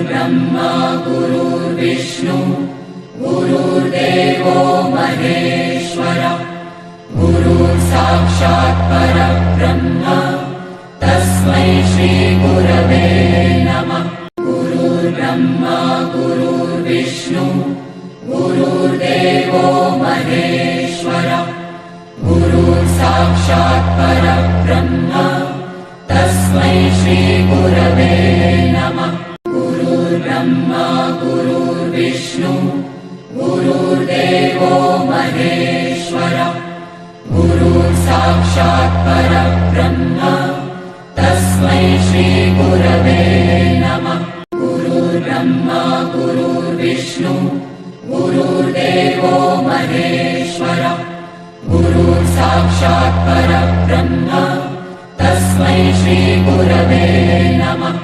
गुरुर्ब्रह्मा गुरुर्विष्णु गुरुर्देवो महेश्वरः गुरुर्साक्षात् परब्रह्म तस्मै श्रीगुरवे नमः। गुरुर्ब्रह्मा गुरुर्विष्णु गुरुर्देवो महेश्वरः गुरुर्साक्षात् परब्रह्म तस्मै श्रीगुरवे नमः। गुरुर्ब्रह्मा गुरुर्विष्णु गुरुर्देवो महेश्वरः गुरुर्साक्षात् परब्रह्म तस्मै श्रीगुरवे नमः। गुरुर्ब्रह्मा गुरुर्विष्णु गुरुर्देवो महेश्वरः गुरुर्साक्षात् परब्रह्म तस्मै श्रीगुरवे नमः।